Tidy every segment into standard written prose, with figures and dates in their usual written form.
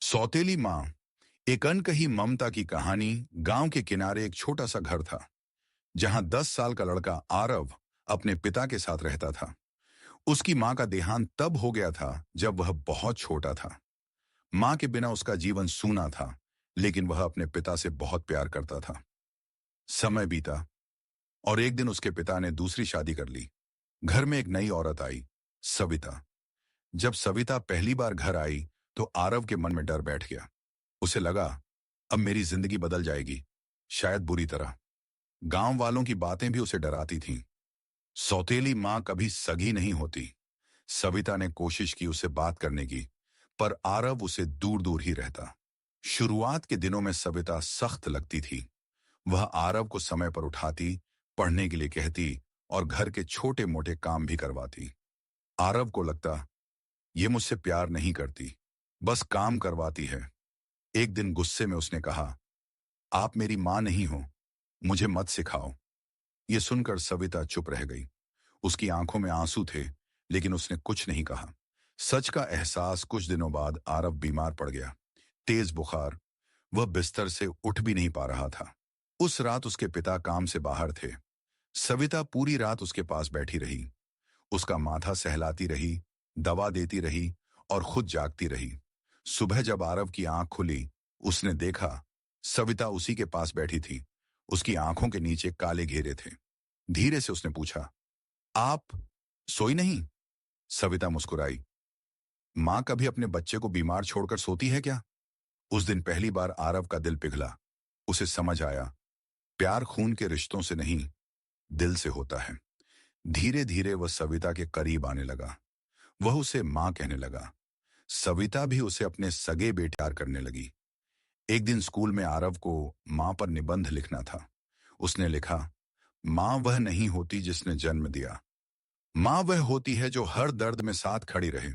सौतेली माँ। एक अनकही ममता की कहानी। गांव के किनारे एक छोटा सा घर था जहां 10 साल का लड़का आरव अपने पिता के साथ रहता था। उसकी माँ का देहांत तब हो गया था जब वह बहुत छोटा था। माँ के बिना उसका जीवन सूना था, लेकिन वह अपने पिता से बहुत प्यार करता था। समय बीता और एक दिन उसके पिता ने दूसरी शादी कर ली। घर में एक नई औरत आई, सविता। जब सविता पहली बार घर आई तो आरव के मन में डर बैठ गया। उसे लगा, अब मेरी जिंदगी बदल जाएगी, शायद बुरी तरह। गांव वालों की बातें भी उसे डराती थीं। सौतेली मां कभी सगी नहीं होती। सविता ने कोशिश की उसे बात करने की, पर आरव उसे दूर दूर ही रहता। शुरुआत के दिनों में सविता सख्त लगती थी। वह आरव को समय पर उठाती, पढ़ने के लिए कहती और घर के छोटे मोटे काम भी करवाती। आरव को लगता, ये मुझसे प्यार नहीं करती, बस काम करवाती है। एक दिन गुस्से में उसने कहा, आप मेरी मां नहीं हो, मुझे मत सिखाओ। ये सुनकर सविता चुप रह गई। उसकी आंखों में आंसू थे, लेकिन उसने कुछ नहीं कहा। सच का एहसास कुछ दिनों बाद आरव बीमार पड़ गया। तेज बुखार। वह बिस्तर से उठ भी नहीं पा रहा था। उस रात उसके पिता काम से बाहर थे। सविता पूरी रात उसके पास बैठी रही। उसका माथा सहलाती रही, दवा देती रही और खुद जागती रही। सुबह जब आरव की आंख खुली, उसने देखा सविता उसी के पास बैठी थी। उसकी आंखों के नीचे काले घेरे थे। धीरे से उसने पूछा, आप सोई नहीं? सविता मुस्कुराई। मां कभी अपने बच्चे को बीमार छोड़कर सोती है क्या? उस दिन पहली बार आरव का दिल पिघला। उसे समझ आया, प्यार खून के रिश्तों से नहीं, दिल से होता है। धीरे धीरे वह सविता के करीब आने लगा। वह उसे मां कहने लगा। सविता भी उसे अपने सगे बेटे प्यार करने लगी। एक दिन स्कूल में आरव को मां पर निबंध लिखना था। उसने लिखा, मां वह नहीं होती जिसने जन्म दिया, मां वह होती है जो हर दर्द में साथ खड़ी रहे।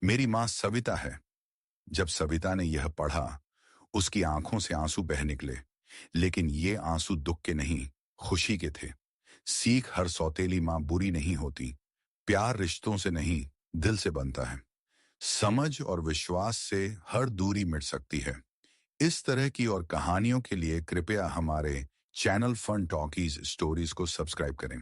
मेरी मां सविता है। जब सविता ने यह पढ़ा, उसकी आंखों से आंसू बह निकले। लेकिन ये आंसू दुख के नहीं, खुशी के थे। सीख, हर सौतेली मां बुरी नहीं होती। प्यार रिश्तों से नहीं, दिल से बनता है। समझ और विश्वास से हर दूरी मिट सकती है। इस तरह की और कहानियों के लिए कृपया हमारे चैनल फन टॉकीज स्टोरीज को सब्सक्राइब करें।